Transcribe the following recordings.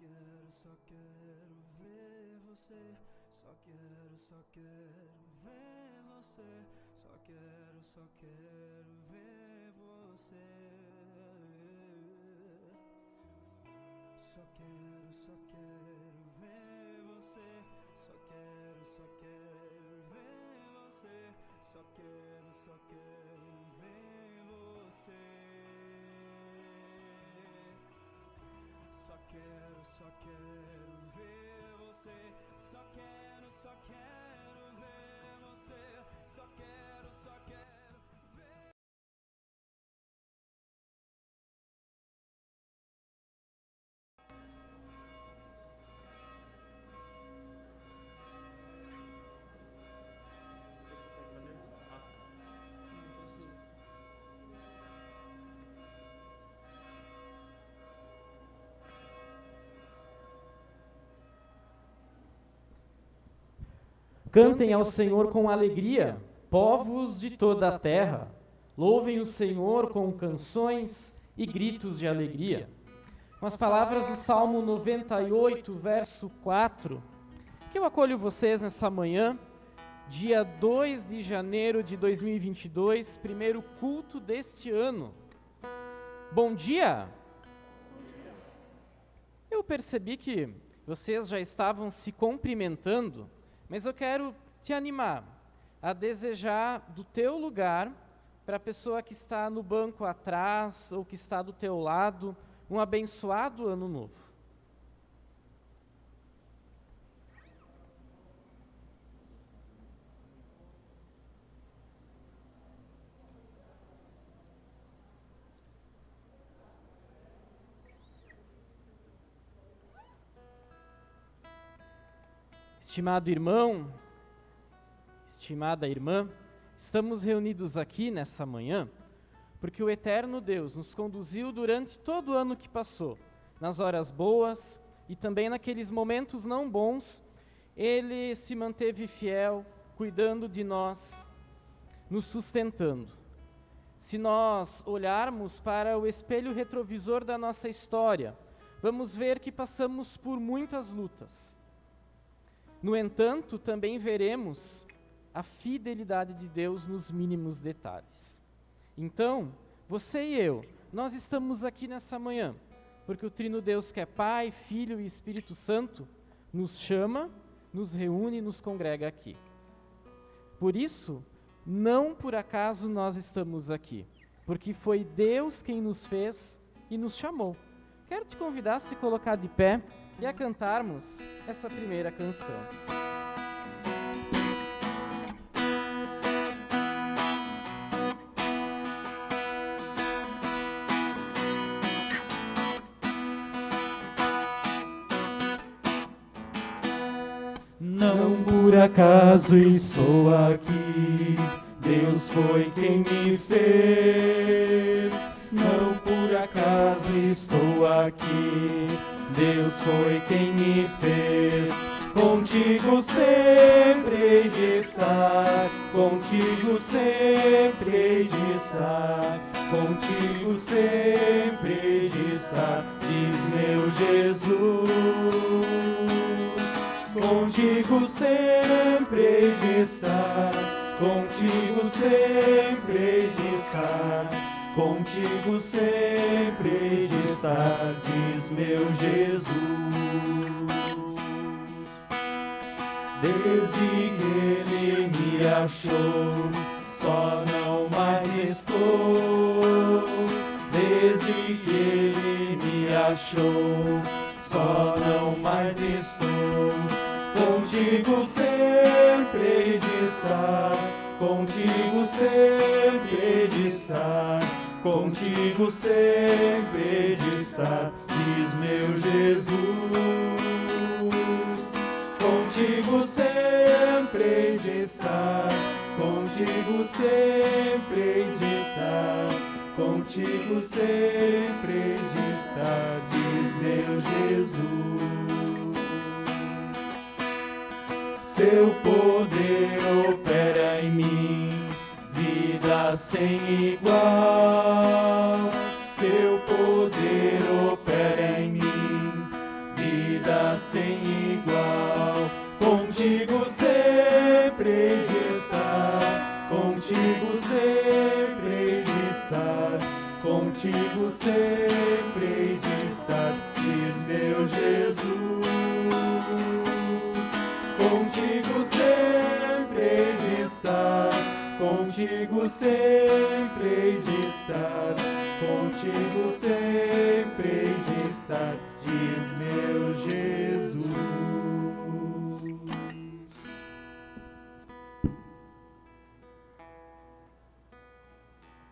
quero ver você. Só quero ver você. Só quero ver você. Só quero ver você. Só quero ver você. Só quero ver você. Só quero ver você. Só quero ver você. Só quero ver. Cantem ao Senhor com alegria, povos de toda a terra. Louvem o Senhor com canções e gritos de alegria. Com as palavras do Salmo 98, verso 4, que eu acolho vocês nessa manhã, dia 2 de janeiro de 2022, primeiro culto deste ano. Bom dia! Eu percebi que vocês já estavam se cumprimentando, mas eu quero te animar a desejar do teu lugar para a pessoa que está no banco atrás ou que está do teu lado um abençoado ano novo. Estimado irmão, estimada irmã, estamos reunidos aqui nessa manhã porque o eterno Deus nos conduziu durante todo o ano que passou, nas horas boas e também naqueles momentos não bons. Ele se manteve fiel, cuidando de nós, nos sustentando. Se nós olharmos para o espelho retrovisor da nossa história, vamos ver que passamos por muitas lutas. No entanto, também veremos a fidelidade de Deus nos mínimos detalhes. Então, você e eu, nós estamos aqui nessa manhã, porque o Trino Deus, que é Pai, Filho e Espírito Santo, nos chama, nos reúne e nos congrega aqui. Por isso, não por acaso nós estamos aqui, porque foi Deus quem nos fez e nos chamou. Quero te convidar a se colocar de pé e a cantarmos essa primeira canção. Não por acaso estou aqui, Deus foi quem me fez. Não por acaso estou aqui, Deus foi quem me fez. Contigo sempre hei de estar, contigo sempre hei de estar, contigo sempre hei de estar, diz meu Jesus. Contigo sempre hei de estar, contigo sempre hei de estar, contigo sempre hei de estar, diz meu Jesus. Desde que Ele me achou, só não mais estou. Desde que Ele me achou, só não mais estou. Contigo sempre hei de estar, contigo sempre hei de estar, contigo sempre hei de estar, diz meu Jesus. Contigo sempre hei de estar, contigo sempre hei de estar, contigo sempre hei de estar, diz meu Jesus. Seu poder opera em mim, vida sem igual. Seu poder opera em mim, vida sem igual. Contigo sempre hei de estar, contigo sempre hei de estar, contigo sempre hei de estar, diz meu Jesus. Contigo sempre hei de estar, contigo sempre hei de estar, contigo sempre hei de estar, diz meu Jesus.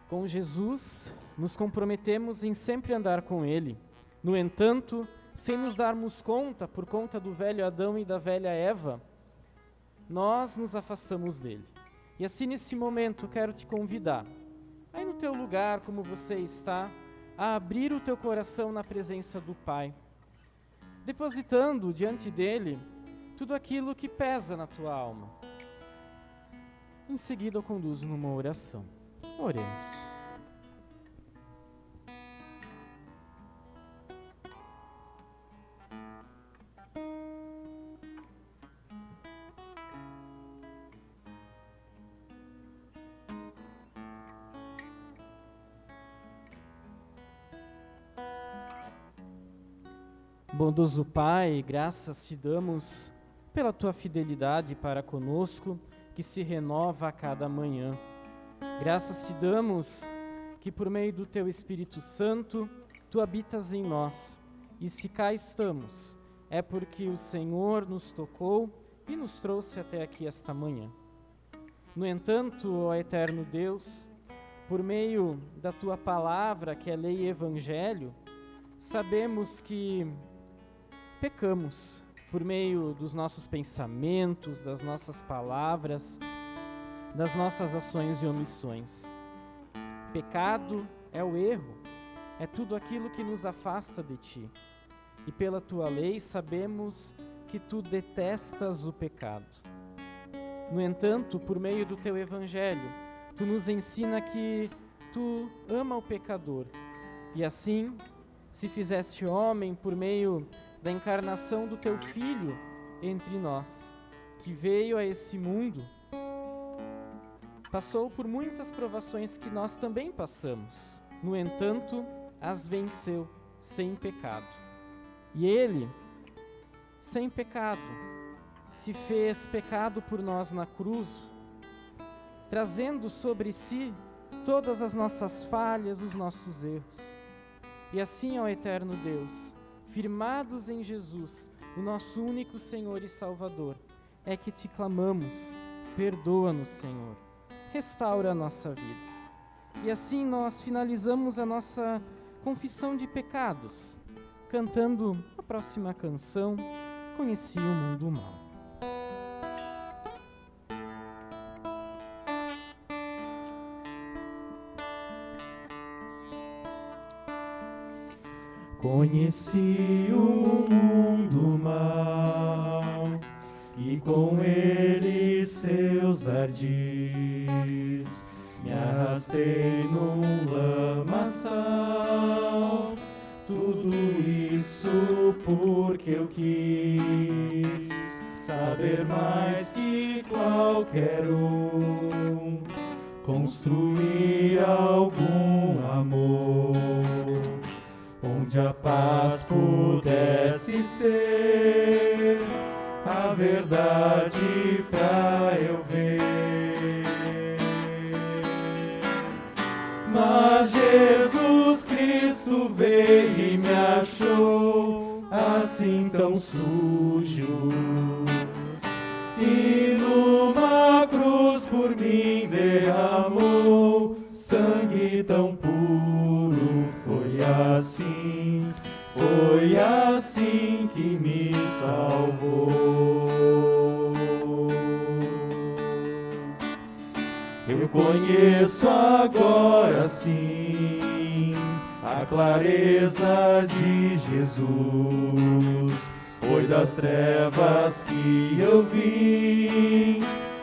Com Jesus, nos comprometemos em sempre andar com Ele. No entanto, sem nos darmos conta, por conta do velho Adão e da velha Eva, nós nos afastamos dele. E assim, nesse momento, quero te convidar, aí no teu lugar, como você está, a abrir o teu coração na presença do Pai, depositando diante dele tudo aquilo que pesa na tua alma. Em seguida, eu conduzo numa oração. Oremos. Bondoso Pai, graças te damos pela tua fidelidade para conosco, que se renova a cada manhã. Graças te damos que por meio do teu Espírito Santo, tu habitas em nós. E se cá estamos, é porque o Senhor nos tocou e nos trouxe até aqui esta manhã. No entanto, ó eterno Deus, por meio da tua palavra, que é lei e evangelho, sabemos que pecamos por meio dos nossos pensamentos, das nossas palavras, das nossas ações e omissões. Pecado é o erro, é tudo aquilo que nos afasta de ti. E pela tua lei sabemos que tu detestas o pecado. No entanto, por meio do teu evangelho, tu nos ensina que tu ama o pecador. E assim, se fizeste homem por meio da encarnação do teu Filho entre nós, que veio a esse mundo, passou por muitas provações que nós também passamos. No entanto, as venceu sem pecado. E ele, sem pecado, se fez pecado por nós na cruz, trazendo sobre si todas as nossas falhas, os nossos erros. E assim, ó eterno Deus, firmados em Jesus, o nosso único Senhor e Salvador, é que te clamamos, perdoa-nos, Senhor, restaura a nossa vida. E assim nós finalizamos a nossa confissão de pecados, cantando a próxima canção, Conheci o Mundo Mal. Conheci o mundo mal e com ele seus ardis, me arrastei num lamaçal, tudo isso porque eu quis saber mais que qualquer um, construir algum amor onde a paz pudesse ser a verdade pra eu ver. Mas Jesus Cristo veio e me achou assim tão sujo, e numa cruz por mim derramou sangue tão puro. Foi assim que me salvou. Eu conheço agora sim a clareza de Jesus. Foi das trevas que eu vim,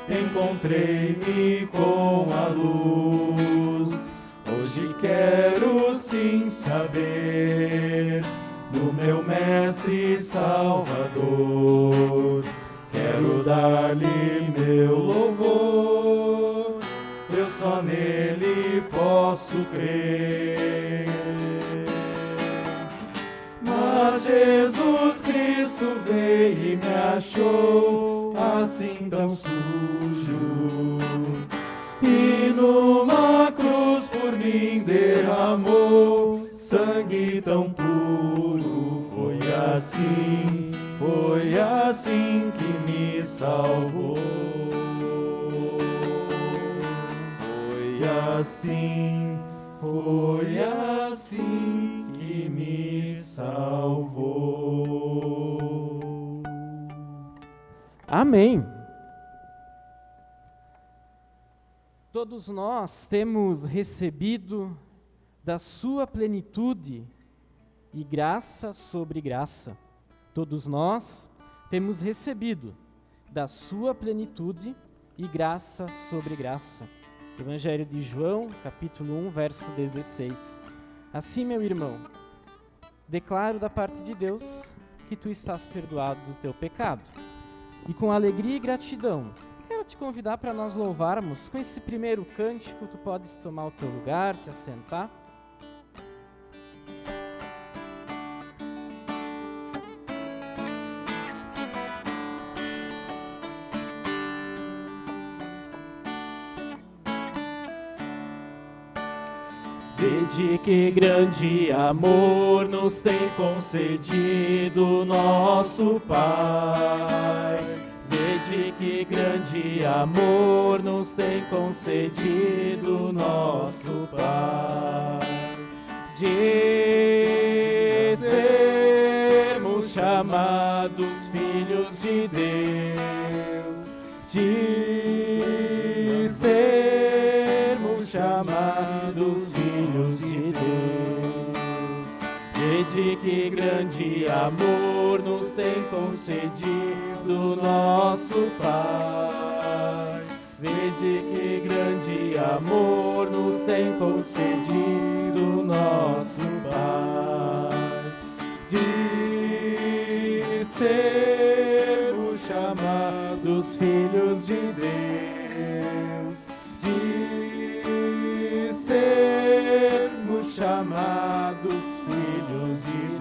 encontrei-me com a luz. Hoje quero sim saber do meu Mestre Salvador. nele posso crer. Mas Jesus Cristo veio e me achou assim tão sujo, e numa cruz por mim derramou sangue tão puro. Foi assim que me salvou. Foi assim que me salvou. Amém. Todos nós temos recebido da sua plenitude e graça sobre graça. Todos nós temos recebido da sua plenitude e graça sobre graça. Evangelho de João, capítulo 1, verso 16. Assim, meu irmão, declaro da parte de Deus que tu estás perdoado do teu pecado. E com alegria e gratidão, quero te convidar para nós louvarmos com esse primeiro cântico. Tu podes tomar o teu lugar, te assentar. Vede que grande amor nos tem concedido nosso Pai. Vede que grande amor nos tem concedido nosso Pai. De sermos chamados filhos de Deus, de sermos chamados filhos de Deus. Vede que grande amor nos tem concedido nosso Pai. Vede que grande amor nos tem concedido nosso Pai. De sermos chamados filhos de Deus, de sermos chamados filhos de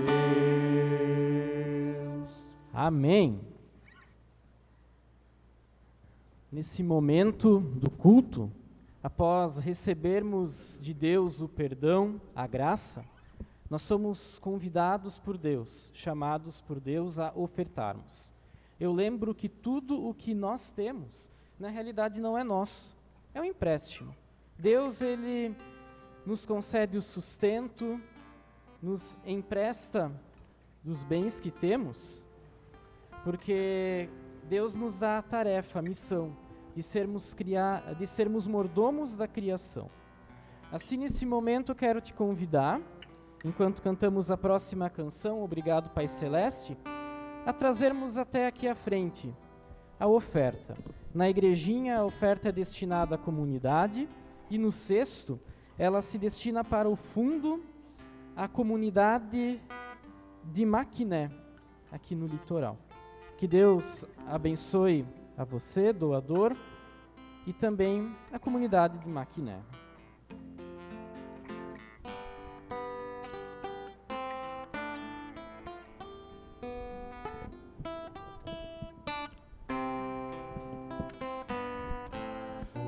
Deus. Amém. Nesse momento do culto, após recebermos de Deus o perdão, a graça, nós somos convidados por Deus, chamados por Deus a ofertarmos. Eu lembro que tudo o que nós temos, na realidade não é nosso, é um empréstimo. Deus, Ele nos concede o sustento, nos empresta dos bens que temos, porque Deus nos dá a tarefa, a missão, de sermos mordomos da criação. Assim, nesse momento, eu quero te convidar, enquanto cantamos a próxima canção, Obrigado, Pai Celeste, a trazermos até aqui à frente a oferta. Na igrejinha, a oferta é destinada à comunidade, e no cesto, ela se destina para o fundo, a comunidade de Maquiné, aqui no litoral. Que Deus abençoe a você, doador, e também a comunidade de Maquiné.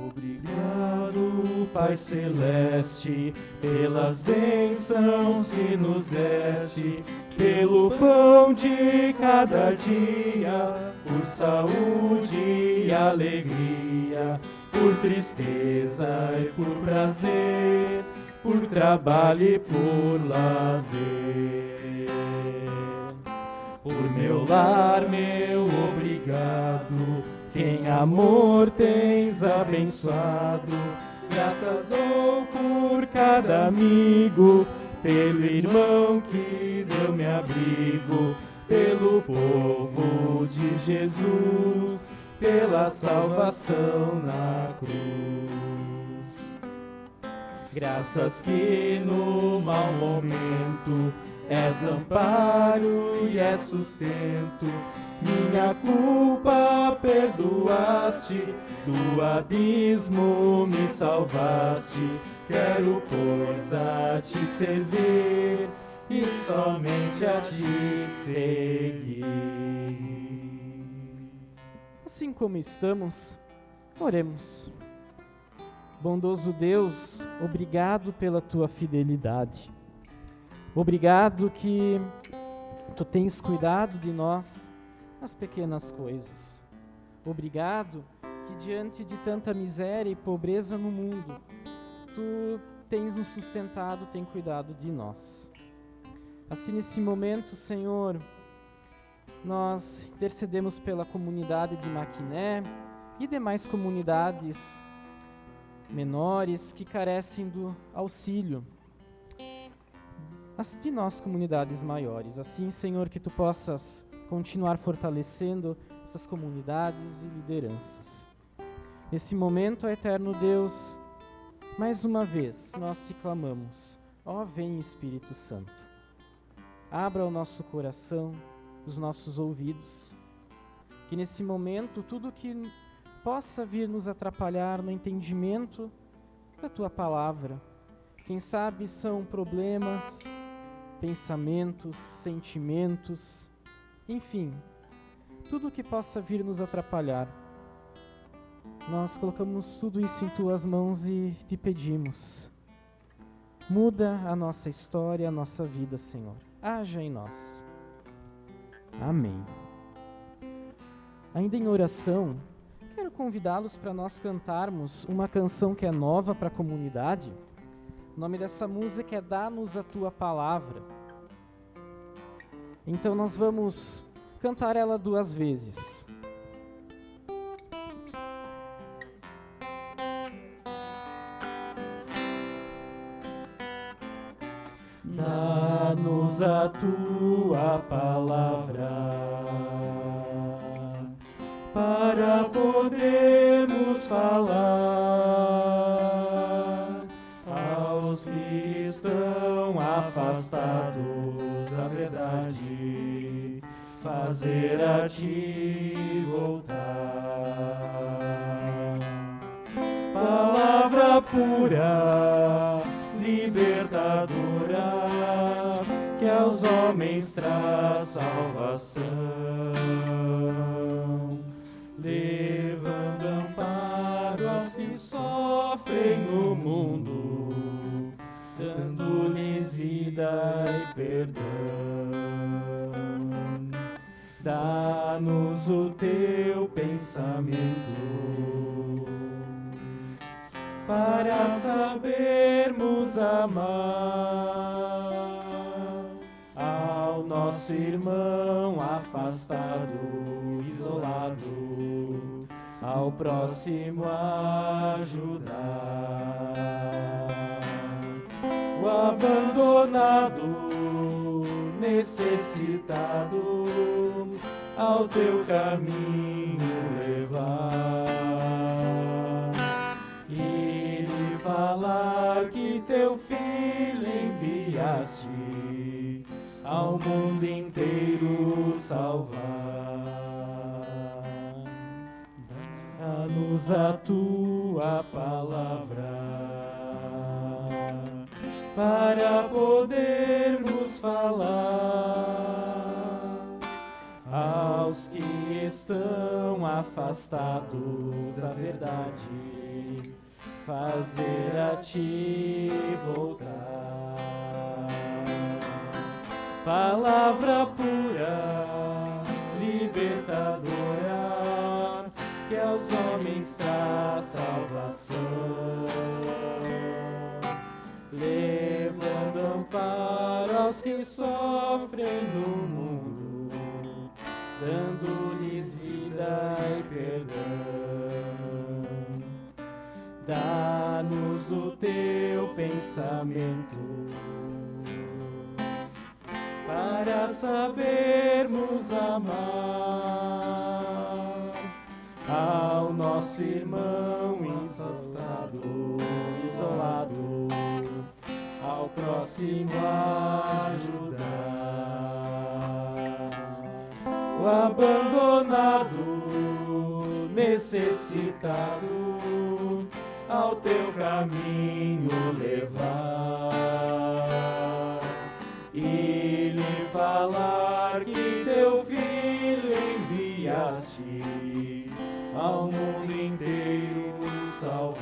Obrigado, Pai Celeste, pelas bênçãos que nos deste, pelo pão de cada dia, por saúde e alegria, por tristeza e por prazer, por trabalho e por lazer. Por meu lar, meu obrigado, que em amor tens abençoado, graças dou por cada amigo, pelo irmão que deu-me abrigo, pelo povo de Jesus, pela salvação na cruz. Graças que no mau momento és amparo e és sustento. Minha culpa perdoaste, do abismo me salvaste. Quero, pois, a te servir e somente a te seguir. Assim como estamos, oremos. Bondoso Deus, obrigado pela tua fidelidade. Obrigado que tu tens cuidado de nós nas pequenas coisas. Obrigado que diante de tanta miséria e pobreza no mundo, tu tens nos sustentado, tens cuidado de nós. Assim, nesse momento, Senhor, nós intercedemos pela comunidade de Maquiné e demais comunidades menores que carecem do auxílio, as de nós comunidades maiores. Assim, Senhor, que tu possas continuar fortalecendo essas comunidades e lideranças. Nesse momento, eterno Deus, mais uma vez nós te clamamos: ó, vem Espírito Santo, abra o nosso coração, os nossos ouvidos, que nesse momento tudo que possa vir nos atrapalhar no entendimento da tua palavra, quem sabe são problemas, pensamentos, sentimentos, enfim, tudo que possa vir nos atrapalhar, nós colocamos tudo isso em tuas mãos e te pedimos: muda a nossa história, a nossa vida, Senhor. Haja em nós. Amém. Ainda em oração, quero convidá-los para nós cantarmos uma canção que é nova para a comunidade. O nome dessa música é Dá-nos a Tua Palavra. Então nós vamos cantar ela 2 vezes. Dá-nos a Tua Palavra para podermos falar aos que estão afastados da verdade, fazer a Ti voltar. Palavra pura, libertadora, que aos homens traz salvação, levando amparo aos que sofrem no mundo, dando-lhes vida e perdão. Dá-nos o Teu pensamento para sabermos amar ao nosso irmão afastado, isolado, ao próximo ajudar, o abandonado, necessitado, ao Teu caminho levar. Falar que Teu Filho enviaste ao mundo inteiro salvar. Dá-nos a Tua Palavra para podermos falar aos que estão afastados da verdade, fazer a Ti voltar. Palavra pura, libertadora, que aos homens traz salvação, levando amparo aos que sofrem no mundo, dando-lhes vida e perdão. Dá-nos o Teu pensamento para sabermos amar ao nosso irmão afastado, isolado, ao próximo ajudar. O abandonado, necessitado, ao teu caminho levar e lhe falar que teu filho enviaste ao mundo inteiro salvar,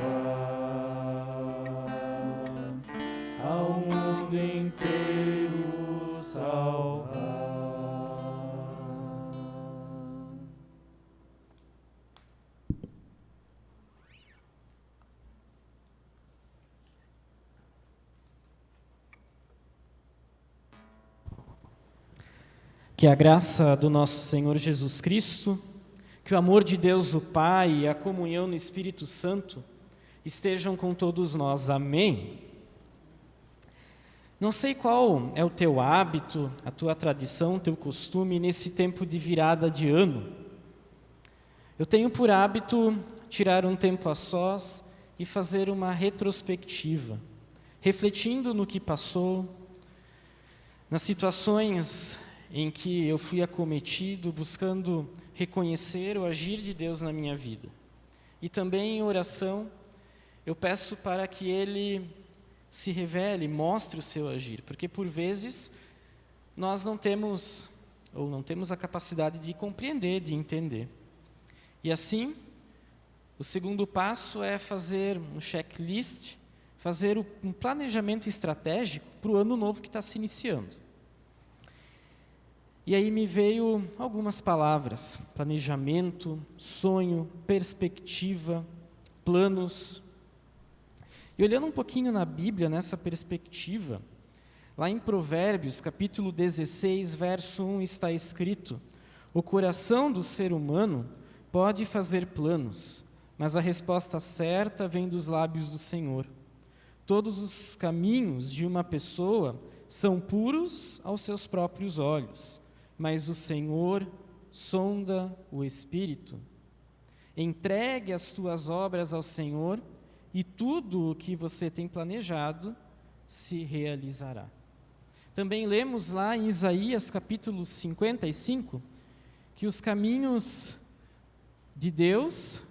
ao mundo inteiro salvar. Que a graça do nosso Senhor Jesus Cristo, que o amor de Deus o Pai e a comunhão no Espírito Santo estejam com todos nós. Amém. Não sei qual é o teu hábito, a tua tradição, o teu costume nesse tempo de virada de ano. Eu tenho por hábito tirar um tempo a sós e fazer uma retrospectiva, refletindo no que passou, nas situações em que eu fui acometido, buscando reconhecer o agir de Deus na minha vida. E também em oração, eu peço para que Ele se revele, mostre o seu agir, porque por vezes nós não temos a capacidade de compreender, de entender. E assim, o segundo passo é fazer um checklist, fazer um planejamento estratégico para o ano novo que está se iniciando. E aí me veio algumas palavras: planejamento, sonho, perspectiva, planos. E olhando um pouquinho na Bíblia, nessa perspectiva, lá em Provérbios, capítulo 16, verso 1, está escrito: o coração do ser humano pode fazer planos, mas a resposta certa vem dos lábios do Senhor. Todos os caminhos de uma pessoa são puros aos seus próprios olhos, mas o Senhor sonda o espírito. Entregue as tuas obras ao Senhor e tudo o que você tem planejado se realizará. Também lemos lá em Isaías capítulo 55 que os caminhos de Deus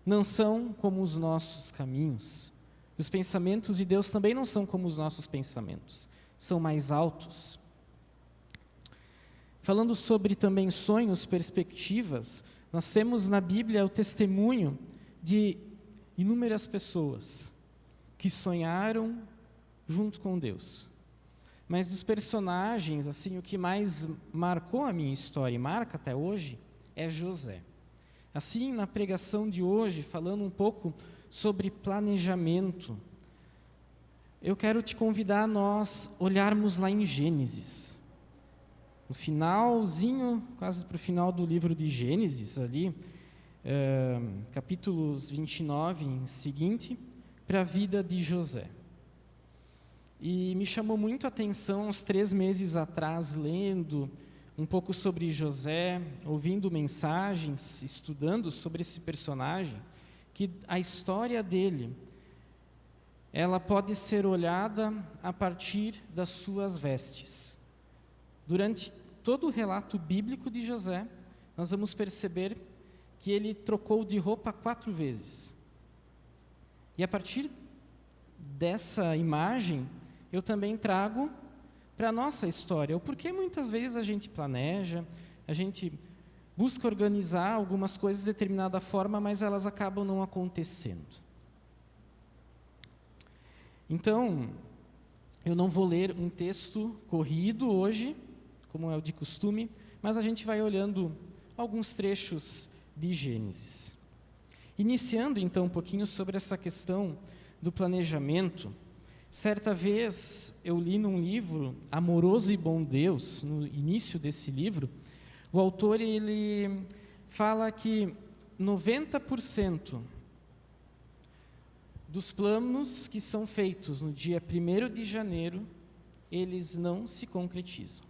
não são como os nossos caminhos. Os pensamentos de Deus também não são como os nossos pensamentos, são mais altos. Falando sobre também sonhos, perspectivas, nós temos na Bíblia o testemunho de inúmeras pessoas que sonharam junto com Deus. Mas dos personagens, assim, o que mais marcou a minha história e marca até hoje é José. Assim, na pregação de hoje, falando um pouco sobre planejamento, eu quero te convidar a nós olharmos lá em Gênesis. No finalzinho, quase para o final do livro de Gênesis, ali, capítulos 29 em seguinte, para a vida de José. E me chamou muito a atenção, uns 3 meses atrás, lendo um pouco sobre José, ouvindo mensagens, estudando sobre esse personagem, que a história dele, ela pode ser olhada a partir das suas vestes. Durante todo o relato bíblico de José, nós vamos perceber que ele trocou de roupa 4 vezes. E a partir dessa imagem, eu também trago para a nossa história o porquê muitas vezes a gente planeja, a gente busca organizar algumas coisas de determinada forma, mas elas acabam não acontecendo. Então, eu não vou ler um texto corrido hoje, como é o de costume, mas a gente vai olhando alguns trechos de Gênesis. Iniciando então um pouquinho sobre essa questão do planejamento, certa vez eu li num livro, Amoroso e Bom Deus, no início desse livro, o autor ele fala que 90% dos planos que são feitos no dia 1º de janeiro, eles não se concretizam.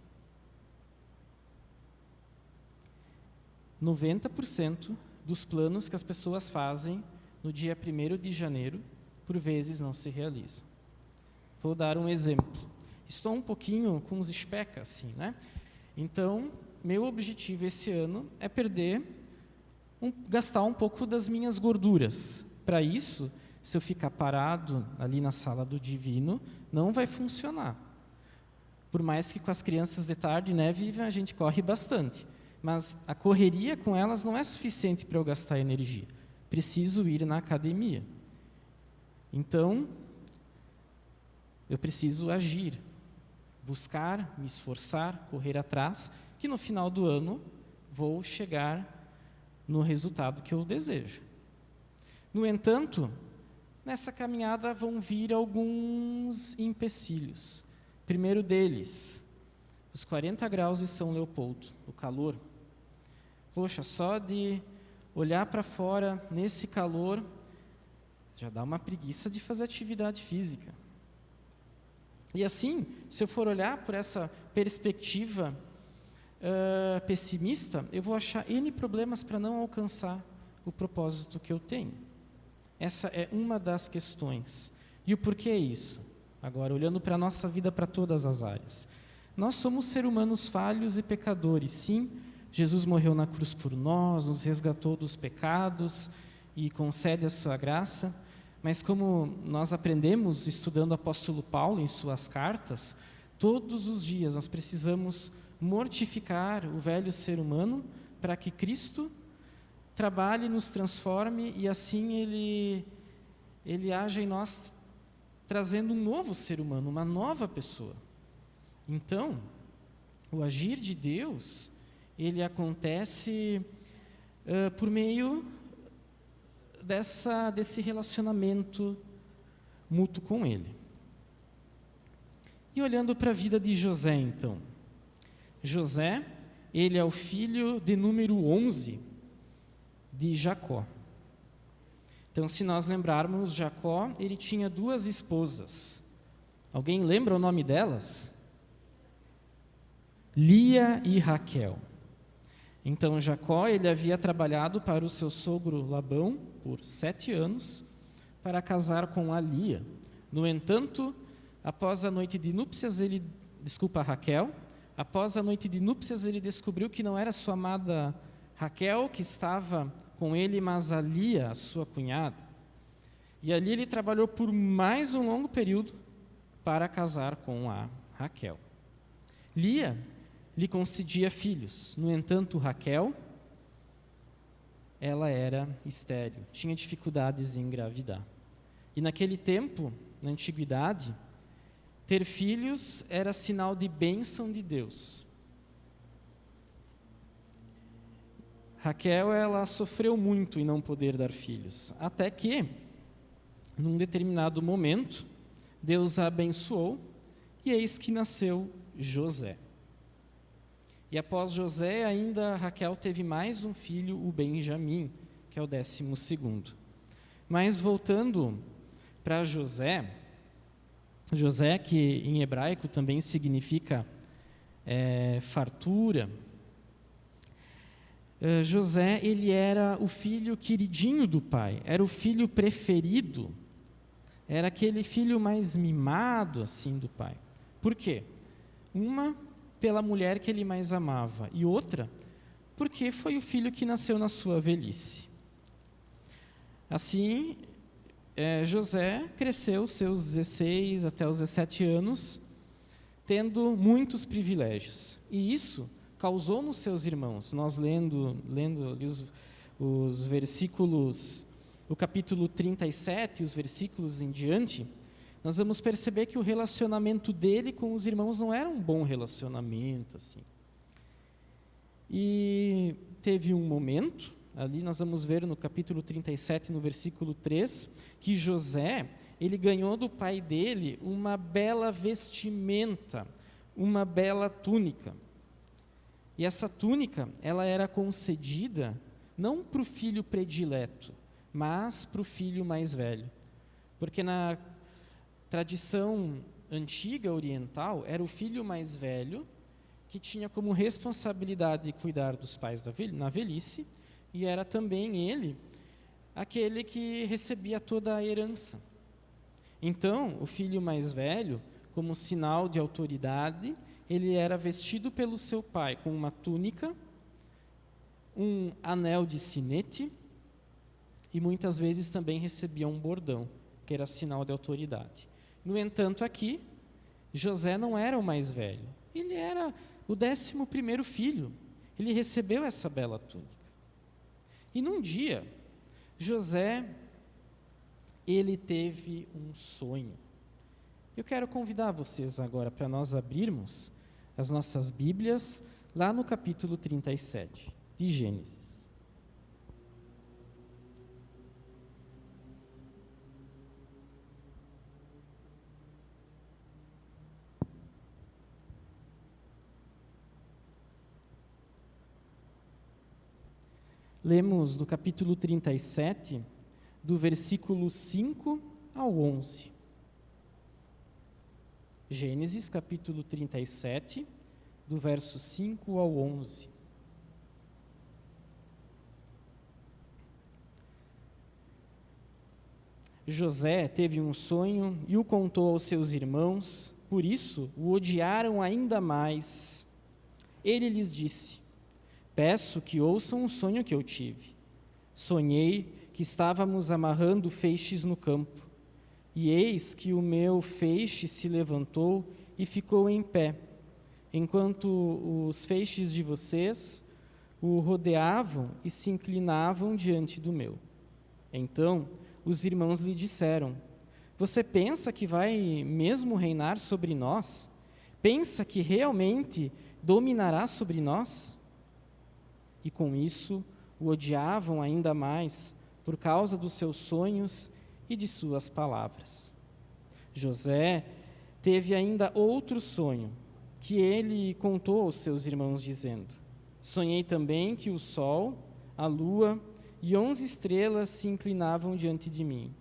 90% dos planos que as pessoas fazem no dia 1º de janeiro, por vezes não se realizam. Vou dar um exemplo. Estou um pouquinho com os especa, assim, né? Então, meu objetivo esse ano é gastar um pouco das minhas gorduras. Para isso, se eu ficar parado ali na sala do divino, não vai funcionar. Por mais que com as crianças de tarde, né, Vivian, a gente corre bastante. Mas a correria com elas não é suficiente para eu gastar energia. Preciso ir na academia. Então, eu preciso agir, buscar, me esforçar, correr atrás, que no final do ano vou chegar no resultado que eu desejo. No entanto, nessa caminhada vão vir alguns empecilhos. Primeiro deles, os 40 graus de São Leopoldo, o calor. Poxa, só de olhar para fora nesse calor já dá uma preguiça de fazer atividade física. E assim, se eu for olhar por essa perspectiva pessimista, eu vou achar N problemas para não alcançar o propósito que eu tenho. Essa é uma das questões. E o porquê é isso? Agora, olhando para a nossa vida, para todas as áreas. Nós somos seres humanos falhos e pecadores, sim. Jesus morreu na cruz por nós, nos resgatou dos pecados e concede a sua graça. Mas como nós aprendemos estudando o apóstolo Paulo em suas cartas, todos os dias nós precisamos mortificar o velho ser humano para que Cristo trabalhe, nos transforme e assim Ele age em nós trazendo um novo ser humano, uma nova pessoa. Então, o agir de Deus, ele acontece por meio desse relacionamento mútuo com Ele. E olhando para a vida de José, então. José, ele é o filho de número 11 de Jacó. Então, se nós lembrarmos, Jacó, ele tinha 2 esposas. Alguém lembra o nome delas? Lia e Raquel. Então, Jacó, ele havia trabalhado para o seu sogro Labão por 7 anos para casar com a Lia. No entanto, após a noite de núpcias, Raquel, após a noite de núpcias, ele descobriu que não era sua amada Raquel que estava com ele, mas a Lia, a sua cunhada. E ali ele trabalhou por mais um longo período para casar com a Raquel. Lia lhe concedia filhos. No entanto, Raquel, ela era estéril, tinha dificuldades em engravidar. E naquele tempo, na antiguidade, ter filhos era sinal de bênção de Deus. Raquel, ela sofreu muito em não poder dar filhos, até que, num determinado momento, Deus a abençoou e eis que nasceu José. E após José, ainda Raquel teve mais um filho, o Benjamim, que é o 12º. Mas voltando para José, que em hebraico também significa fartura, José, ele era o filho queridinho do pai, era o filho preferido, era aquele filho mais mimado assim do pai. Por quê? Uma, pela mulher que ele mais amava, e outra, porque foi o filho que nasceu na sua velhice. Assim, José cresceu seus 16 até os 17 anos, tendo muitos privilégios, e isso causou nos seus irmãos. Nós lendo os versículos, o capítulo 37, os versículos em diante, nós vamos perceber que o relacionamento dele com os irmãos não era um bom relacionamento, assim. E teve um momento, ali nós vamos ver no capítulo 37, no versículo 3, que José, ele ganhou do pai dele uma bela vestimenta, uma bela túnica. E essa túnica, ela era concedida não para o filho predileto, mas para o filho mais velho. Porque na tradição antiga oriental, era o filho mais velho que tinha como responsabilidade cuidar dos pais na velhice, e era também ele aquele que recebia toda a herança. Então, o filho mais velho, como sinal de autoridade, ele era vestido pelo seu pai com uma túnica, um anel de sinete e muitas vezes também recebia um bordão, que era sinal de autoridade. No entanto, aqui, José não era o mais velho, ele era o 11º filho, ele recebeu essa bela túnica. E num dia, José, ele teve um sonho. Eu quero convidar vocês agora para nós abrirmos as nossas Bíblias lá no capítulo 37 de Gênesis. Lemos do capítulo 37, do versículo 5 ao 11. Gênesis, capítulo 37, do verso 5 ao 11. José teve um sonho e o contou aos seus irmãos, por isso o odiaram ainda mais. Ele lhes disse: peço que ouçam o sonho que eu tive. Sonhei que estávamos amarrando feixes no campo, e eis que o meu feixe se levantou e ficou em pé, enquanto os feixes de vocês o rodeavam e se inclinavam diante do meu. Então os irmãos lhe disseram: você pensa que vai mesmo reinar sobre nós? Pensa que realmente dominará sobre nós? E com isso o odiavam ainda mais por causa dos seus sonhos e de suas palavras. José teve ainda outro sonho, que ele contou aos seus irmãos, dizendo: sonhei também que o sol, a lua e 11 estrelas se inclinavam diante de mim.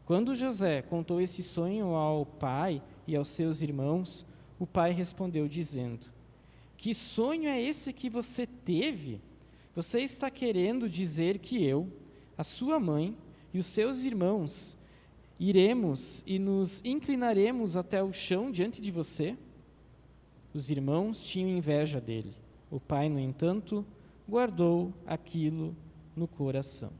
Quando José contou esse sonho ao pai e aos seus irmãos, o pai respondeu dizendo: que sonho é esse que você teve? Você está querendo dizer que eu, a sua mãe e os seus irmãos iremos e nos inclinaremos até o chão diante de você? Os irmãos tinham inveja dele. O pai, no entanto, guardou aquilo no coração.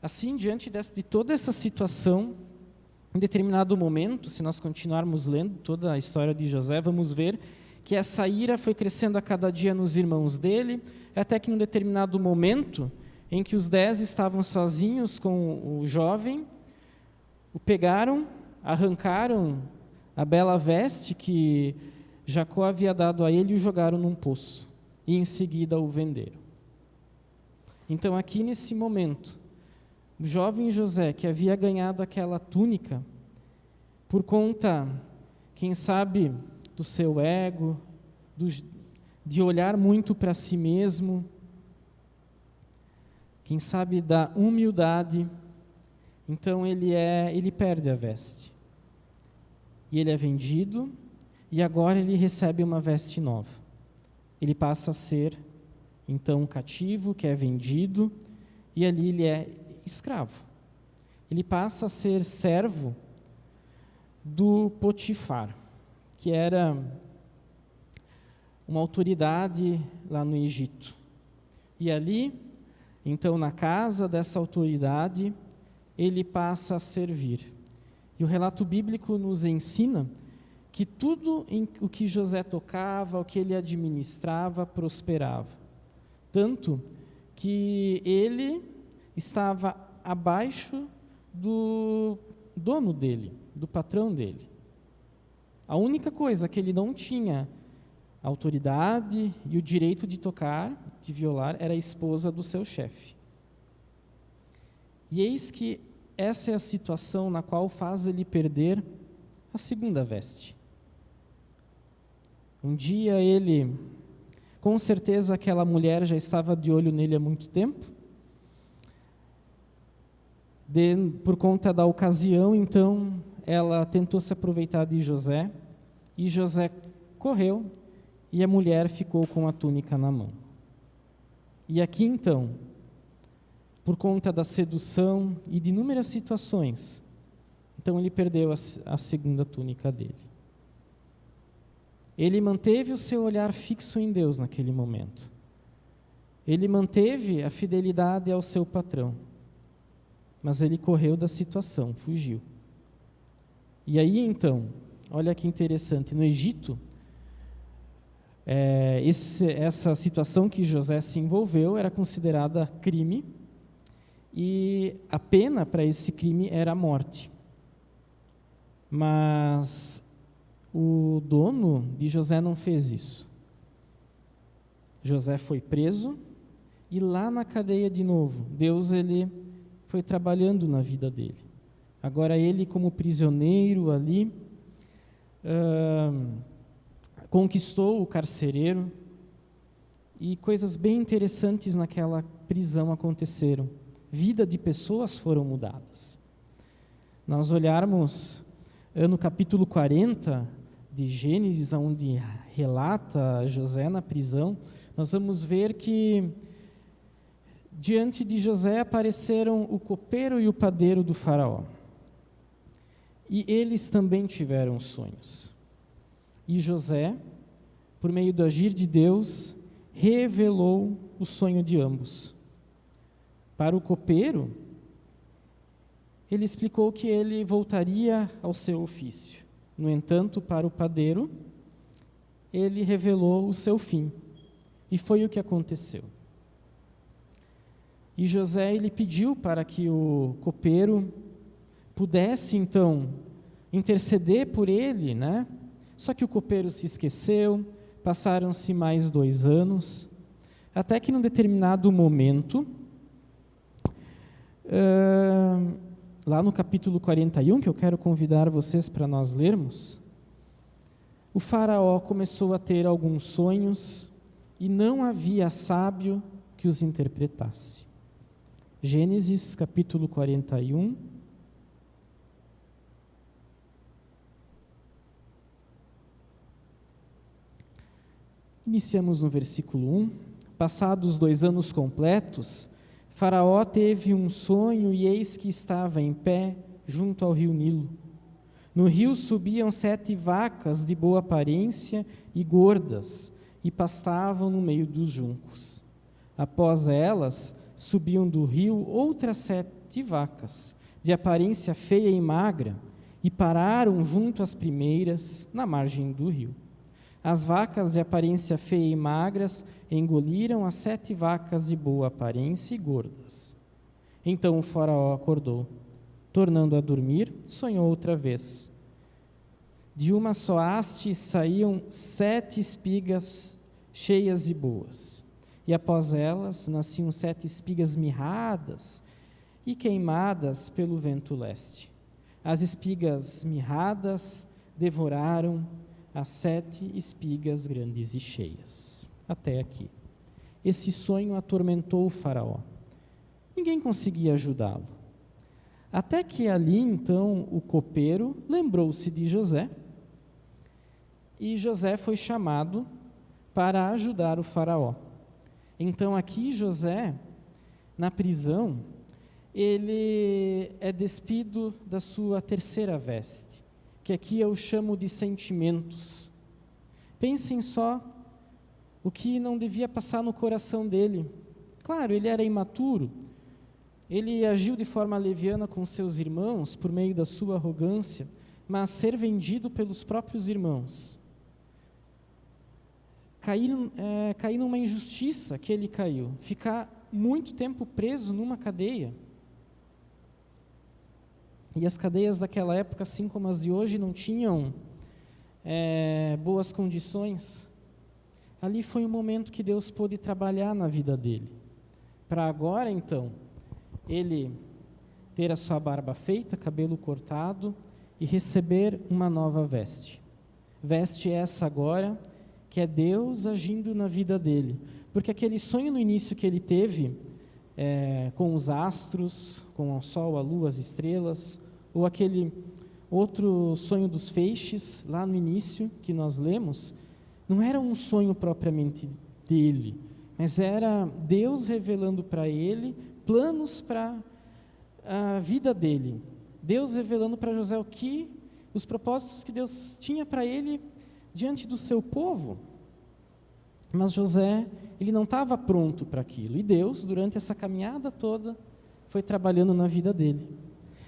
Assim, diante de toda essa situação, em determinado momento, se nós continuarmos lendo toda a história de José, vamos ver que essa ira foi crescendo a cada dia nos irmãos dele, até que num determinado momento, em que os 10 estavam sozinhos com o jovem, o pegaram, arrancaram a bela veste que Jacó havia dado a ele e o jogaram num poço, e em seguida o venderam. Então aqui nesse momento, o jovem José, que havia ganhado aquela túnica, por conta, quem sabe, do seu ego, de olhar muito para si mesmo, quem sabe da humildade, então ele perde a veste. E ele é vendido, e agora ele recebe uma veste nova. Ele passa a ser, então, cativo, que é vendido, e ali ele é escravo. Ele passa a ser servo do Potifar, que era uma autoridade lá no Egito. E ali, então, na casa dessa autoridade, ele passa a servir. E o relato bíblico nos ensina que tudo o que José tocava, o que ele administrava, prosperava. Tanto que ele estava abaixo do dono dele, do patrão dele. A única coisa que ele não tinha a autoridade e o direito de tocar, de violar, era a esposa do seu chefe. E eis que essa é a situação na qual faz ele perder a segunda veste. Um dia ele, com certeza aquela mulher já estava de olho nele há muito tempo, por conta da ocasião, então, ela tentou se aproveitar de José, e José correu, e a mulher ficou com a túnica na mão. E aqui, então, por conta da sedução e de inúmeras situações. Então ele perdeu a segunda túnica dele. Ele manteve o seu olhar fixo em Deus naquele momento. Ele manteve a fidelidade ao seu patrão. Mas ele correu da situação, fugiu. E aí então, olha que interessante, no Egito, essa situação que José se envolveu era considerada crime, e a pena para esse crime era a morte. Mas o dono de José não fez isso. José foi preso e lá na cadeia de novo, Deus ele foi trabalhando na vida dele. Agora ele como prisioneiro ali, conquistou o carcereiro e coisas bem interessantes naquela prisão aconteceram. Vida de pessoas foram mudadas. Nós olharmos no capítulo 40 de Gênesis, onde relata José na prisão, nós vamos ver que diante de José apareceram o copeiro e o padeiro do faraó. E eles também tiveram sonhos. E José, por meio do agir de Deus, revelou o sonho de ambos. Para o copeiro, ele explicou que ele voltaria ao seu ofício. No entanto, para o padeiro, ele revelou o seu fim. E foi o que aconteceu. E José, ele pediu para que o copeiro pudesse, então, interceder por ele, né? Só que o copeiro se esqueceu, passaram-se mais 2 anos, até que num determinado momento, lá no capítulo 41, que eu quero convidar vocês para nós lermos, o faraó começou a ter alguns sonhos e não havia sábio que os interpretasse. Gênesis capítulo 41. Iniciamos no versículo 1. Passados 2 anos completos, Faraó teve um sonho e eis que estava em pé junto ao rio Nilo. No rio subiam 7 vacas de boa aparência e gordas e pastavam no meio dos juncos. Após elas, subiam do rio outras 7 vacas, de aparência feia e magra, e pararam junto às primeiras, na margem do rio. As vacas de aparência feia e magras engoliram as 7 vacas de boa aparência e gordas. Então o faraó acordou. Tornando a dormir, sonhou outra vez. De uma só haste saíam 7 espigas cheias e boas. E após elas nasciam 7 espigas mirradas e queimadas pelo vento leste. As espigas mirradas devoraram as 7 espigas grandes e cheias. Até aqui. Esse sonho atormentou o faraó. Ninguém conseguia ajudá-lo. Até que ali, então, o copeiro lembrou-se de José, e José foi chamado para ajudar o faraó. Então, aqui José, na prisão, ele é despido da sua 3ª veste, que aqui eu chamo de sentimentos. Pensem só o que não devia passar no coração dele. Claro, ele era imaturo, ele agiu de forma leviana com seus irmãos por meio da sua arrogância, mas ser vendido pelos próprios irmãos, cair numa injustiça que ele caiu, ficar muito tempo preso numa cadeia. E as cadeias daquela época, assim como as de hoje, não tinham boas condições. Ali foi um momento que Deus pôde trabalhar na vida dele. Para agora, então, ele ter a sua barba feita, cabelo cortado e receber uma nova veste. Veste essa agora que é Deus agindo na vida dele. Porque aquele sonho no início que ele teve, com os astros, com o sol, a lua, as estrelas, ou aquele outro sonho dos feixes, lá no início que nós lemos, não era um sonho propriamente dele, mas era Deus revelando para ele planos para a vida dele. Deus revelando para José os propósitos que Deus tinha para ele diante do seu povo. Mas José, ele não estava pronto para aquilo. E Deus, durante essa caminhada toda, foi trabalhando na vida dele.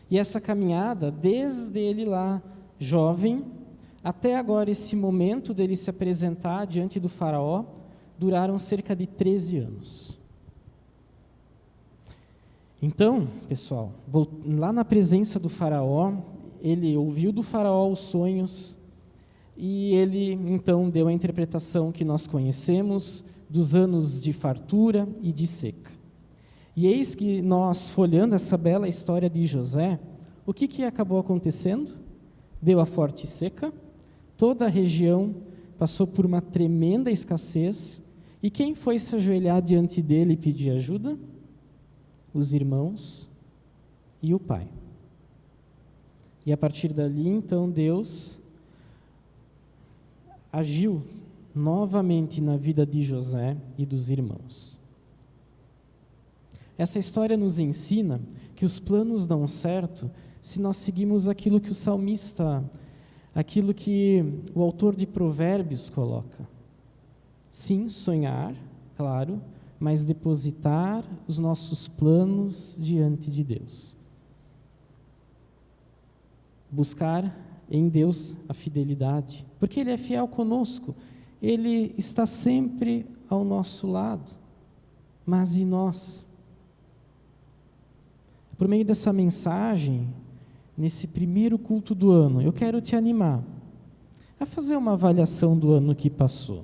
E essa caminhada, desde ele lá, jovem, até agora esse momento dele se apresentar diante do faraó, duraram cerca de 13 anos. Então, pessoal, lá na presença do faraó, ele ouviu do faraó os sonhos e ele então deu a interpretação que nós conhecemos dos anos de fartura e de seca. E eis que nós, folhando essa bela história de José, o que acabou acontecendo? Deu a forte seca, toda a região passou por uma tremenda escassez, e quem foi se ajoelhar diante dele e pedir ajuda? Os irmãos e o pai. E a partir dali, então, Deus agiu novamente na vida de José e dos irmãos. Essa história nos ensina que os planos dão certo se nós seguimos aquilo que o salmista, aquilo que o autor de Provérbios coloca. Sim, sonhar, claro, mas depositar os nossos planos diante de Deus. Buscar em Deus a fidelidade, porque Ele é fiel conosco, Ele está sempre ao nosso lado. Mas e nós? Por meio dessa mensagem, nesse primeiro culto do ano, eu quero te animar a fazer uma avaliação do ano que passou.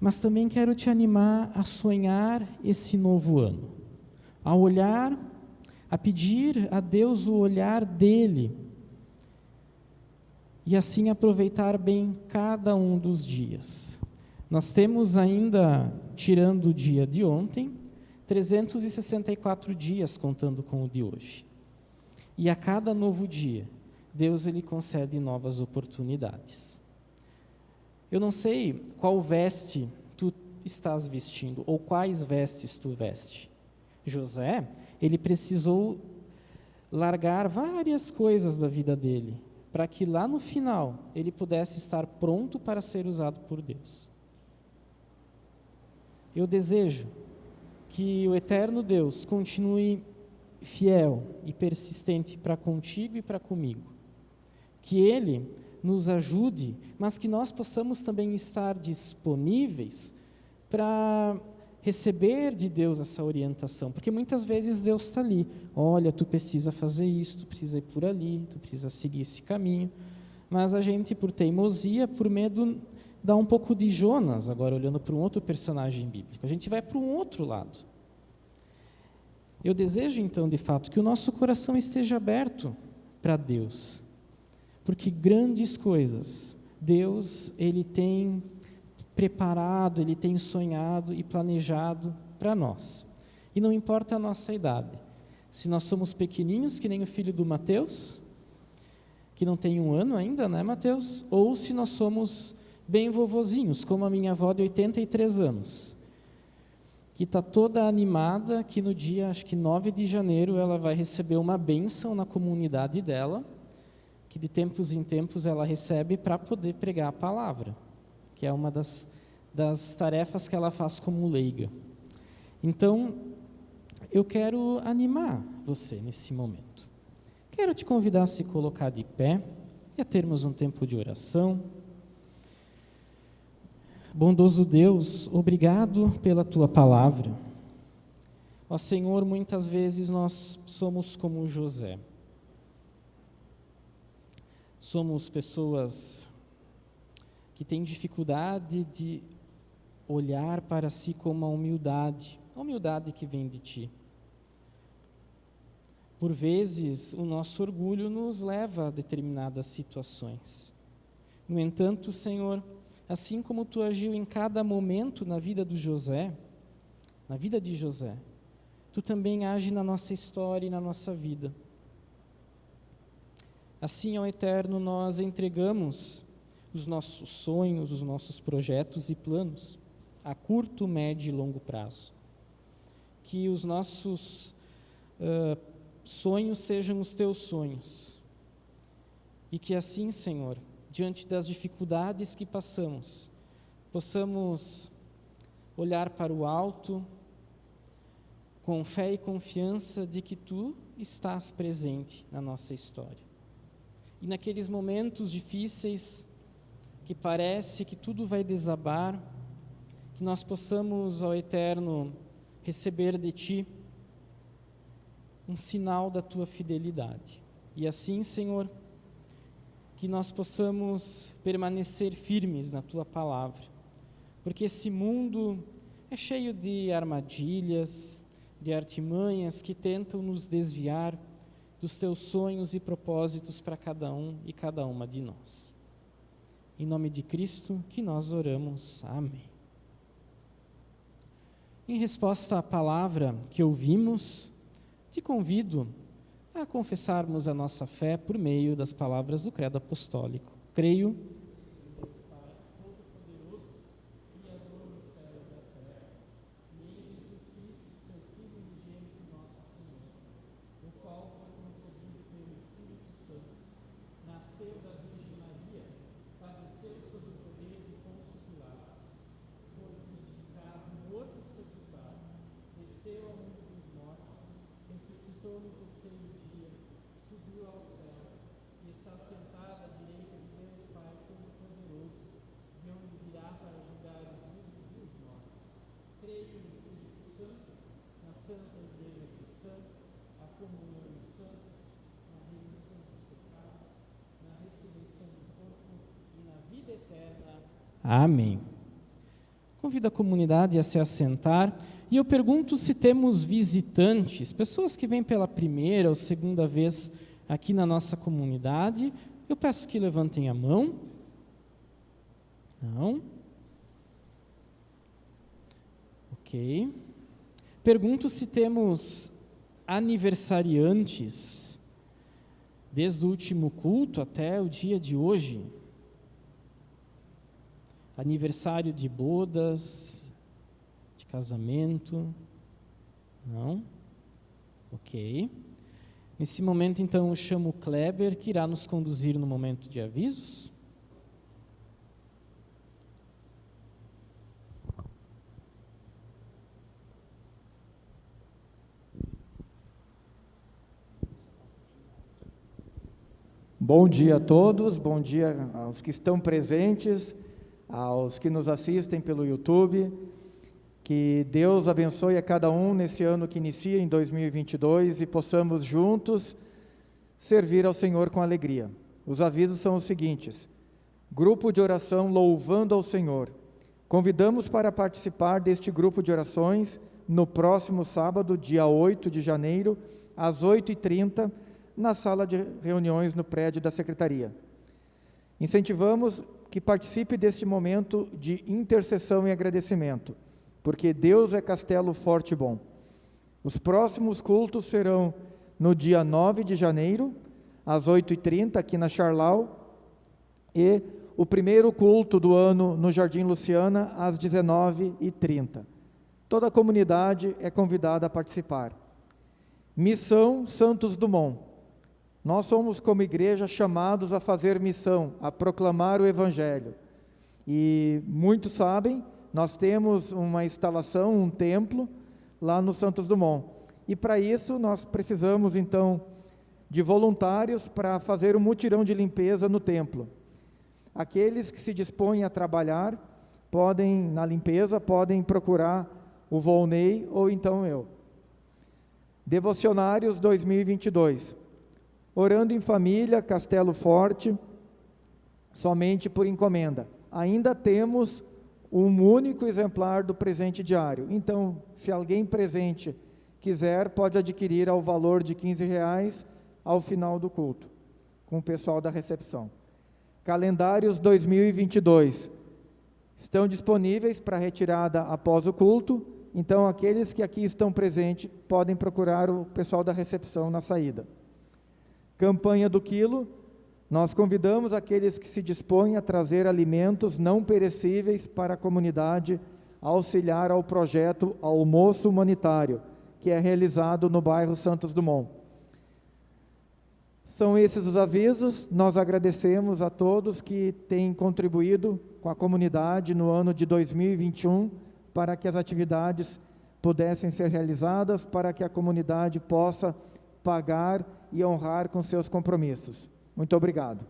Mas também quero te animar a sonhar esse novo ano, a olhar, a pedir a Deus o olhar dEle e assim aproveitar bem cada um dos dias. Nós temos ainda, tirando o dia de ontem, 364 dias contando com o de hoje. E a cada novo dia, Deus ele concede novas oportunidades. Eu não sei qual veste tu estás vestindo, ou quais vestes tu veste. José, ele precisou largar várias coisas da vida dele, para que lá no final ele pudesse estar pronto para ser usado por Deus. Eu desejo que o eterno Deus continue fiel e persistente para contigo e para comigo. Que Ele nos ajude, mas que nós possamos também estar disponíveis para receber de Deus essa orientação. Porque muitas vezes Deus está ali. Olha, tu precisa fazer isso, tu precisa ir por ali, tu precisa seguir esse caminho. Mas a gente, por teimosia, por medo, dá um pouco de Jonas, agora olhando para um outro personagem bíblico. A gente vai para um outro lado. Eu desejo, então, de fato, que o nosso coração esteja aberto para Deus, porque grandes coisas Deus ele tem preparado, Ele tem sonhado e planejado para nós. E não importa a nossa idade. Se nós somos pequeninhos, que nem o filho do Mateus, que não tem 1 ano ainda, né, Mateus? Ou se nós somos bem vovozinhos, como a minha avó de 83 anos, que está toda animada, que no dia, acho que 9 de janeiro, ela vai receber uma bênção na comunidade dela, que de tempos em tempos ela recebe para poder pregar a palavra, que é uma das tarefas que ela faz como leiga. Então, eu quero animar você nesse momento. Quero te convidar a se colocar de pé e a termos um tempo de oração. Bondoso Deus, obrigado pela Tua palavra. Ó Senhor, muitas vezes nós somos como José. Somos pessoas que têm dificuldade de olhar para si com uma humildade, a humildade que vem de Ti. Por vezes, o nosso orgulho nos leva a determinadas situações. No entanto, Senhor, assim como Tu agiu em cada momento na vida do José, na vida de José, Tu também age na nossa história e na nossa vida. Assim, ao Eterno, nós entregamos os nossos sonhos, os nossos projetos e planos a curto, médio e longo prazo. que os nossos sonhos sejam os teus sonhos. E que assim, Senhor, diante das dificuldades que passamos, possamos olhar para o alto, com fé e confiança de que Tu estás presente na nossa história. E naqueles momentos difíceis, que parece que tudo vai desabar, que nós possamos, ó Eterno, receber de Ti um sinal da Tua fidelidade. E assim, Senhor, que nós possamos permanecer firmes na Tua palavra, porque esse mundo é cheio de armadilhas, de artimanhas que tentam nos desviar dos Teus sonhos e propósitos para cada um e cada uma de nós. Em nome de Cristo que nós oramos. Amém. Em resposta à palavra que ouvimos, te convido a confessarmos a nossa fé por meio das palavras do Credo Apostólico. Creio em Deus Pai Todo-Poderoso, Criador do céu e da terra, e em Jesus Cristo, seu Filho unigênito, nosso Senhor, o qual foi concebido pelo Espírito Santo, nasceu da Virgem Maria, padeceu sob o poder de Pôncio Pilatos, foi crucificado, morto e sepultado, desceu ao mundo dos mortos, ressuscitou no terceiro dia, subiu aos céus e está sentado à direita de Deus Pai Todo-Poderoso, de onde virá para julgar os vivos e os mortos. Creio no Espírito Santo, na Santa Igreja Cristã, a comunhão dos santos, na remissão dos pecados, na ressurreição do corpo e na vida eterna. Amém. Convido a comunidade a se assentar e eu pergunto se temos visitantes, pessoas que vêm pela primeira ou segunda vez aqui na nossa comunidade. Eu peço que levantem a mão. Não? Ok. Pergunto se temos aniversariantes desde o último culto até o dia de hoje. Aniversário de bodas, de casamento. Não? Ok. Nesse momento, então, eu chamo o Kleber, que irá nos conduzir no momento de avisos. Bom dia a todos, bom dia aos que estão presentes, aos que nos assistem pelo YouTube. Que Deus abençoe a cada um nesse ano que inicia em 2022 e possamos juntos servir ao Senhor com alegria. Os avisos são os seguintes: grupo de oração Louvando ao Senhor. Convidamos para participar deste grupo de orações no próximo sábado, dia 8 de janeiro, às 8h30, na sala de reuniões no prédio da Secretaria. Incentivamos que participe deste momento de intercessão e agradecimento, porque Deus é castelo forte e bom. Os próximos cultos serão no dia 9 de janeiro, às 8h30, aqui na Charlau, e o primeiro culto do ano no Jardim Luciana, às 19h30. Toda a comunidade é convidada a participar. Missão Santos Dumont. Nós somos, como igreja, chamados a fazer missão, a proclamar o Evangelho. E muitos sabem, nós temos uma instalação, um templo, lá no Santos Dumont. E para isso nós precisamos, então, de voluntários para fazer um mutirão de limpeza no templo. Aqueles que se dispõem a trabalhar, na limpeza, podem procurar o Volney ou então eu. Devocionários 2022. Orando em família, Castelo Forte, somente por encomenda. Ainda temos um único exemplar do presente diário. Então, se alguém presente quiser, pode adquirir ao valor de R$15 ao final do culto, com o pessoal da recepção. Calendários 2022 estão disponíveis para retirada após o culto. Então, aqueles que aqui estão presentes podem procurar o pessoal da recepção na saída. Campanha do quilo. Nós convidamos aqueles que se dispõem a trazer alimentos não perecíveis para a comunidade, auxiliar ao projeto Almoço Humanitário, que é realizado no bairro Santos Dumont. São esses os avisos. Nós agradecemos a todos que têm contribuído com a comunidade no ano de 2021 para que as atividades pudessem ser realizadas, para que a comunidade possa pagar e honrar com seus compromissos. Muito obrigado.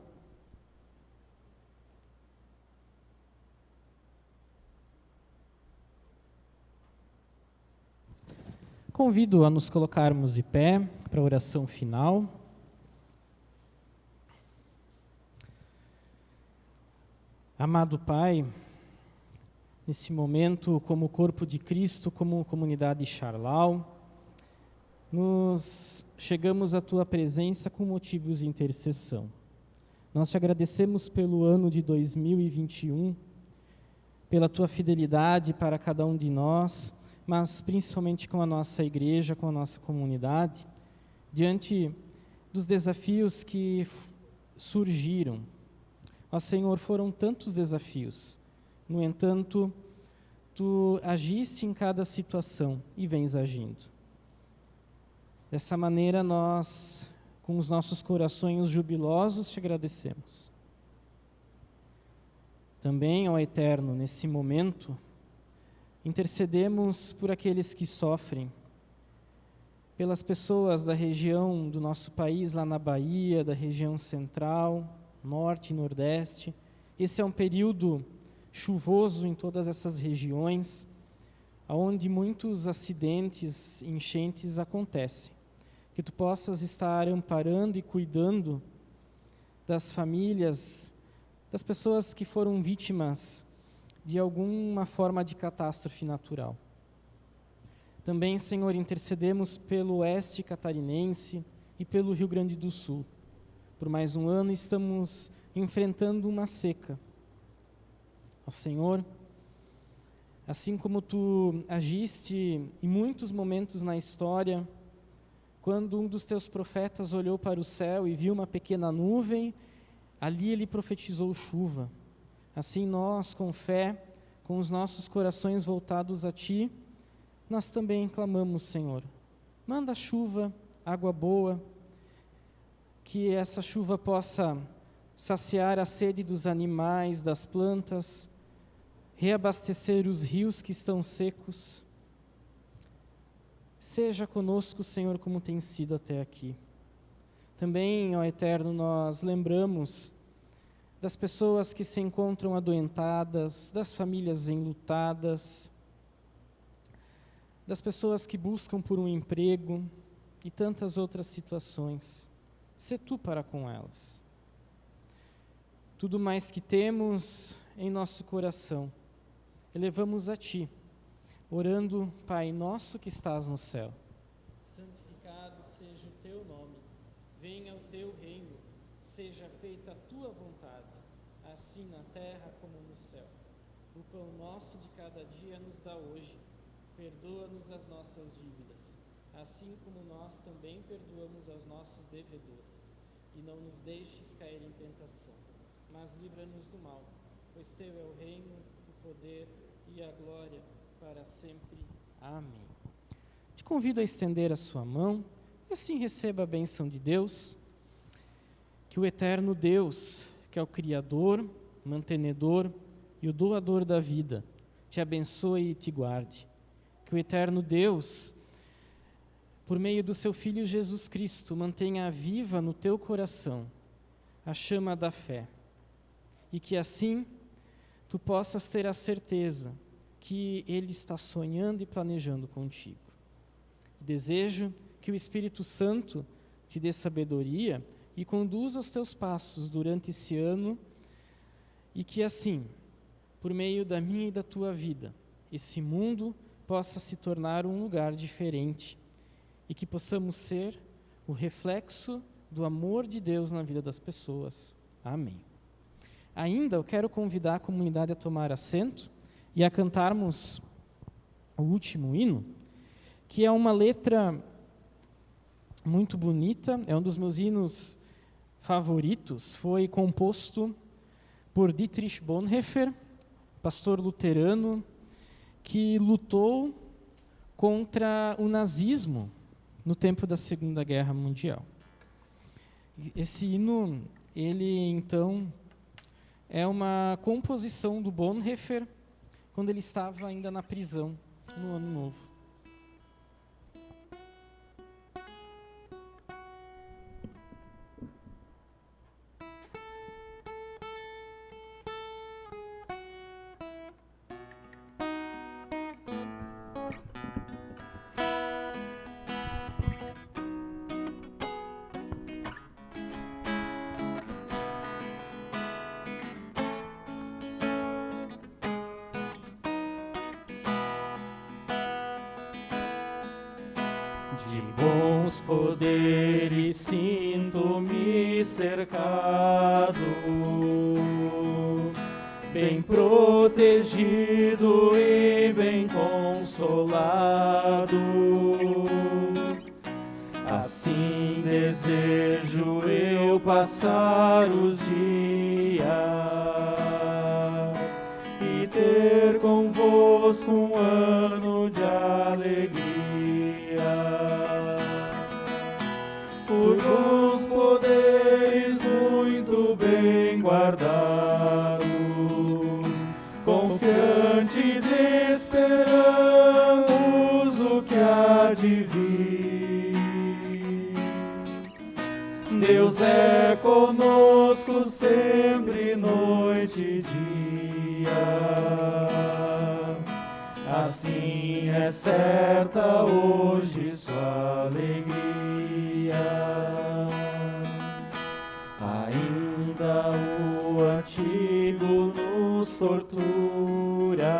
Convido a nos colocarmos de pé para a oração final. Amado Pai, nesse momento, como corpo de Cristo, como comunidade Charlau, nos chegamos à Tua presença com motivos de intercessão. Nós te agradecemos pelo ano de 2021, pela Tua fidelidade para cada um de nós, mas principalmente com a nossa igreja, com a nossa comunidade, diante dos desafios que surgiram. Ó Senhor, foram tantos desafios, no entanto, Tu agiste em cada situação e vens agindo. Dessa maneira, nós, com os nossos corações jubilosos, te agradecemos. Também, ó Eterno, nesse momento, intercedemos por aqueles que sofrem, pelas pessoas da região do nosso país, lá na Bahia, da região central, norte e nordeste. Esse é um período chuvoso em todas essas regiões, onde muitos acidentes, enchentes acontecem. Que Tu possas estar amparando e cuidando das famílias, das pessoas que foram vítimas de alguma forma de catástrofe natural. Também, Senhor, intercedemos pelo oeste catarinense e pelo Rio Grande do Sul. Por mais um ano estamos enfrentando uma seca. Ó Senhor, assim como Tu agiste em muitos momentos na história, quando um dos Teus profetas olhou para o céu e viu uma pequena nuvem, ali ele profetizou chuva. Assim nós, com fé, com os nossos corações voltados a Ti, nós também clamamos, Senhor, manda chuva, água boa, que essa chuva possa saciar a sede dos animais, das plantas, reabastecer os rios que estão secos. Seja conosco, Senhor, como tem sido até aqui. Também, ó Eterno, nós lembramos das pessoas que se encontram adoentadas, das famílias enlutadas, das pessoas que buscam por um emprego e tantas outras situações. Sê Tu para com elas. Tudo mais que temos em nosso coração, elevamos a Ti, orando, Pai nosso que estás no céu. Santificado seja o Teu nome, venha o Teu reino, seja feita a Tua vontade, assim na terra como no céu. O pão nosso de cada dia nos dá hoje, perdoa-nos as nossas dívidas, assim como nós também perdoamos aos nossos devedores. E não nos deixes cair em tentação, mas livra-nos do mal, pois Teu é o reino, o poder e a glória para sempre. Amém. Te convido a estender a sua mão e assim receba a bênção de Deus. Que o eterno Deus, que é o Criador, mantenedor e o doador da vida, te abençoe e te guarde. Que o eterno Deus, por meio do seu Filho Jesus Cristo, mantenha viva no teu coração a chama da fé. E que assim tu possas ter a certeza que Ele está sonhando e planejando contigo. Desejo que o Espírito Santo te dê sabedoria e conduza os teus passos durante esse ano e que assim, por meio da minha e da tua vida, esse mundo possa se tornar um lugar diferente e que possamos ser o reflexo do amor de Deus na vida das pessoas. Amém. Ainda eu quero convidar a comunidade a tomar assento e a cantarmos o último hino, que é uma letra muito bonita, é um dos meus hinos favoritos, foi composto por Dietrich Bonhoeffer, pastor luterano, que lutou contra o nazismo no tempo da Segunda Guerra Mundial. Esse hino, ele então é uma composição do Bonhoeffer quando ele estava ainda na prisão no Ano Novo. De bons poderes sinto-me cercado, bem protegido e bem consolado. Assim desejo eu passar os dias e ter convosco um ano de alegria. Por bons poderes muito bem guardados, confiantes esperamos o que há de vir. Deus é conosco sempre, noite e dia. Assim é certa hoje sua alegria. Ainda o antigo nos tortura,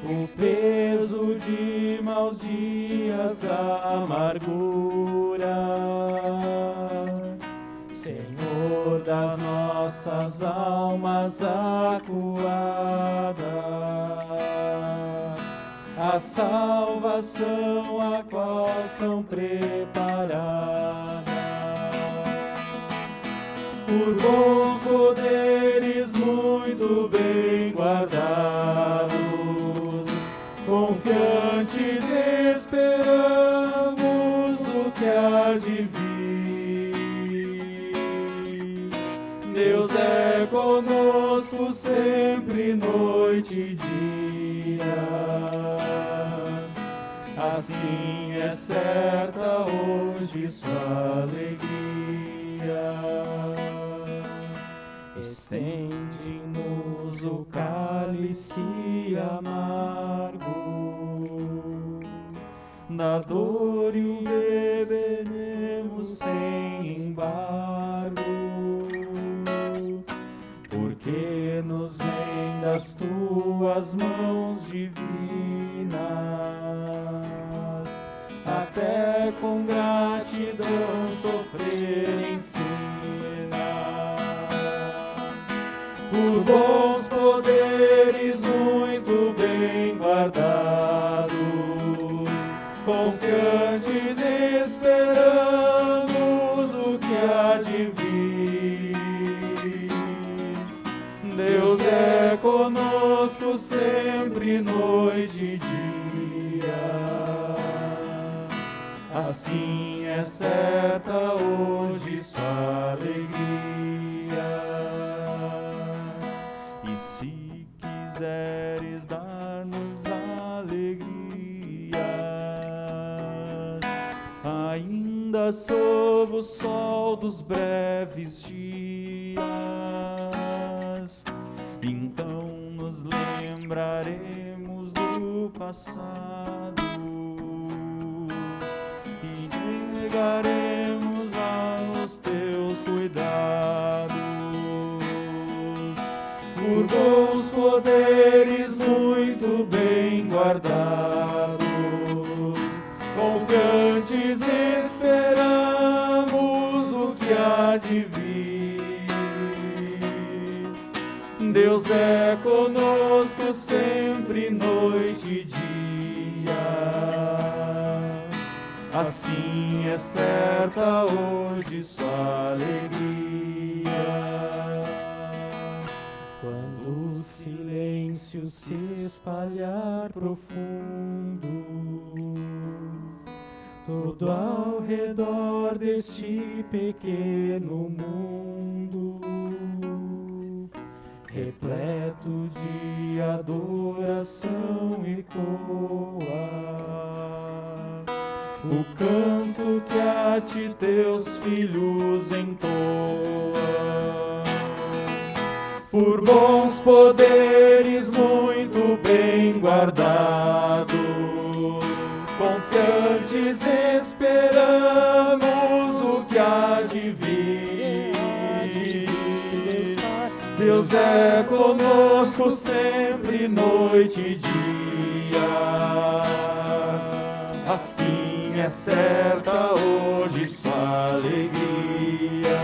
o peso de maus dias da amargura. Senhor das nossas almas acuadas, a salvação a qual são preparadas. Por bons poderes muito bem guardados, confiantes esperamos o que há de vir. Deus é conosco sempre, noite e dia. Assim é certa hoje sua alegria. Estende-nos o cálice amargo, da dor e o beberemos sem embargo, porque nos vem das tuas mãos divinas, até com gratidão sofrer ensinas. Por bons poderes muito bem guardados, confiantes esperamos o que há de vir. Deus é conosco sempre, noite e dia. Assim é certa hoje sua alegria. E se quiseres dar-nos alegrias, ainda sob o sol dos breves dias, então nos lembraremos do passado e negaremos aos teus cuidados. Por bons poderes muito bem guardados, confiantes esperamos o que há de vir. Deus é conosco sempre, noite e dia. Assim é certa hoje sua alegria. Quando o silêncio se espalhar profundo, todo ao redor deste pequeno mundo, repleto de adoração ecoa o canto que a ti teus filhos entoam. Por bons poderes muito bem guardados, confiantes esperamos o que há de vir. Deus é conosco sempre, noite e dia. Assim é certa hoje sua alegria.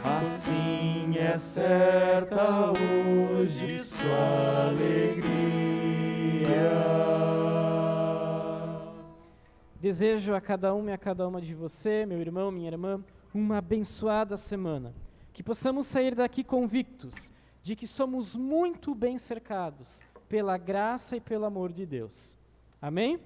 Assim é certa hoje sua alegria. Desejo a cada um e a cada uma de você, meu irmão, minha irmã, uma abençoada semana. Que possamos sair daqui convictos de que somos muito bem cercados pela graça e pelo amor de Deus. Amém?